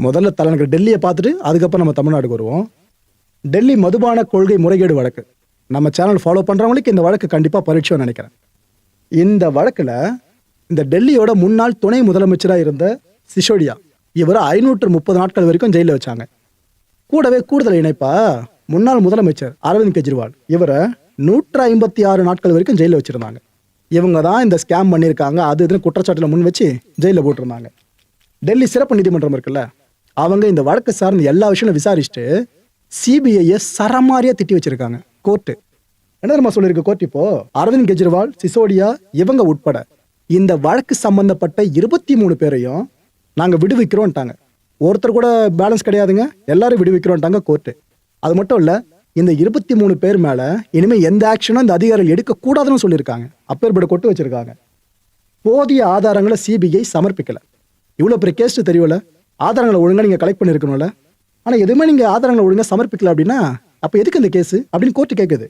முதல்ல தலைநகர் டெல்லியை பார்த்துட்டு அதுக்கப்புறம் நம்ம தமிழ்நாடுக்கு வருவோம். டெல்லி மதுபான கொள்கை முறைகேடு வழக்கு. நம்ம சேனல் ஃபாலோ பண்ணுறவங்களுக்கு இந்த வழக்கு கண்டிப்பாக பரீட்சைன்னு நினைக்கிறேன். இந்த வழக்கில் இந்த டெல்லியோட முன்னாள் துணை முதலமைச்சராக இருந்த சிசோடியா இவரை 530 நாட்கள் வரைக்கும் ஜெயிலில் வச்சாங்க. கூடவே கூடுதல் இணைப்பா முன்னாள் முதலமைச்சர் அரவிந்த் கெஜ்ரிவால் இவரை 156 நாட்கள் வரைக்கும் ஜெயிலில் வச்சுருந்தாங்க. இவங்க தான் இந்த ஸ்கேம் பண்ணியிருக்காங்க அது இதுன்னு குற்றச்சாட்டில் முன் வச்சு ஜெயிலில் போட்டிருந்தாங்க. டெல்லி சிறப்பு நீதிமன்றம் இருக்குல்ல, அவங்க இந்த வழக்கு சார்ந்த எல்லா விஷயங்களும் விசாரிச்சுட்டு சிபிஐயை சரமாரியா திட்டி வச்சிருக்காங்க. கோர்ட்டு என்ன தெரியுமா சொல்லியிருக்கு கோர்ட்? இப்போ அரவிந்த் கெஜ்ரிவால், சிசோடியா இவங்க உட்பட இந்த வழக்கு சம்பந்தப்பட்ட 23 பேரையும் நாங்க விடுவிக்கிறோம்ட்டாங்க. ஒருத்தர் கூட பேலன்ஸ் கிடையாதுங்க, எல்லாரும் விடுவிக்கிறோம்ட்டாங்க கோர்ட்டு. அது மட்டும் இல்ல, இந்த 23 பேர் மேல இனிமே எந்த ஆக்ஷனும் இந்த அதிகாரிகள் எடுக்க கூடாதுன்னு சொல்லியிருக்காங்க. அப்பேற்பட்ட கொட்டு வச்சிருக்காங்க. போதிய ஆதாரங்களை சிபிஐ சமர்ப்பிக்கல. இவ்வளவு பெரிய கேஸ் தெரியல, ஆதாரங்களை ஒழுங்கா நீங்க கலெக்ட் பண்ணிருக்கணும்ல. ஆனா எதுவுமே நீங்க ஆதாரங்களை ஒழுங்கா சமர்ப்பிக்கல அப்படின்னா அப்ப எதுக்கு இந்த கேஸ் அப்படின்னு கோர்ட்டு கேட்குது.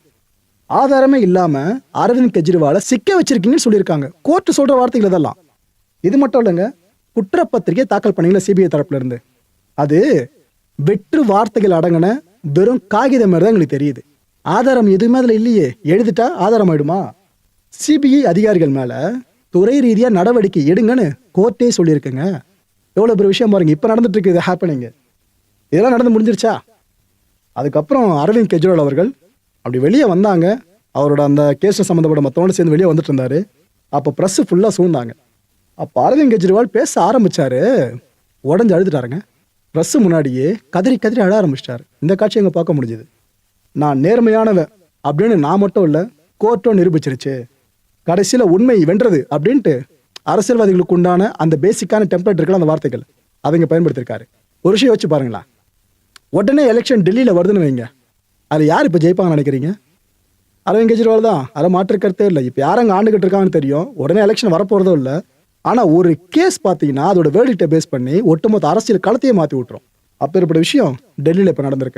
ஆதாரமே இல்லாம அரவிந்த் கெஜ்ரிவாலை சிக்க வச்சிருக்கீங்கன்னு சொல்லியிருக்காங்க. கோர்ட்டு சொல்ற வார்த்தைகள் இதெல்லாம். இது மட்டும் இல்லைங்க, குற்றப்பத்திரிகை தாக்கல் பண்ணீங்களா சிபிஐ தரப்புல இருந்து, அது வெற்று வார்த்தைகள் அடங்கின வெறும் காகிதம் மாதிரி தான் எங்களுக்கு தெரியுது. ஆதாரம் எதுவுமே அதுல இல்லையே, எழுதிட்டா ஆதாரம் ஆயிடுமா? சிபிஐ அதிகாரிகள் மேல துறை ரீதியா நடவடிக்கை எடுங்கன்னு கோர்ட்டே சொல்லியிருக்குங்க. எவ்வளவு பெரிய விஷயம் பாருங்க. இப்ப நடந்துட்டு இருக்கு இது ஹேப்பனிங். இதெல்லாம் நடந்து முடிஞ்சிருச்சா? அதுக்கப்புறம் அரவிந்த் கெஜ்ரிவால் அவர்கள் அப்படி வெளியே வந்தாங்க. அவரோட அந்த கேஸ் சம்மந்தப்பட்ட மற்றவங்க சேர்ந்து வெளியே வந்துட்டு இருந்தாரு. அப்போ ப்ரெஸ் ஃபுல்லாக சூழ்ந்தாங்க. அப்போ அரவிந்த் கெஜ்ரிவால் பேச ஆரம்பிச்சாரு. உடஞ்சு அழுதுட்டாருங்க. ப்ரெஸ் முன்னாடியே கதறி கதறி அழ ஆரம்பிச்சிட்டாரு. இந்த காட்சி எங்க பார்க்க முடிஞ்சுது. நான் நேர்மையானவன் அப்படின்னு நான் மட்டும் இல்லை, கோர்ட்டும் நிரூபிச்சிருச்சு. கடைசியில் உண்மை வென்றது அப்படின்ட்டு அரசியல்வாதிகளுக்கு உண்டான அந்த பேசிக்கான டெம்ப்ளேட் இருக்குல்ல, அந்த வார்த்தைகள் அவங்க பயன்படுத்தியிருக்காரு. ஒரு விஷயம் வச்சு பாருங்களா, உடனே எலெக்ஷன் டெல்லியில் வருதுன்னு வைங்க, அது யார் இப்போ ஜெயிப்பாங்கன்னு நினைக்கிறீங்க? அரவிந்த் கெஜ்ரிவால் தான், அதை மாற்றுக்கிறதே இல்லை. இப்போ யாரும் அங்கே ஆண்டுகிட்டு இருக்காங்கன்னு தெரியும், உடனே எலெக்ஷன் வரப்போகிறதும் இல்லை. ஆனால் ஒரு கேஸ் பார்த்தீங்கன்னா அதோட வேர்டிக்டை பேஸ் பண்ணி ஒட்டுமொத்த அரசியல் களத்தையே மாற்றி விட்டுரும். அப்பேற்பட்ட விஷயம் டெல்லியில் இப்போ நடந்திருக்கு.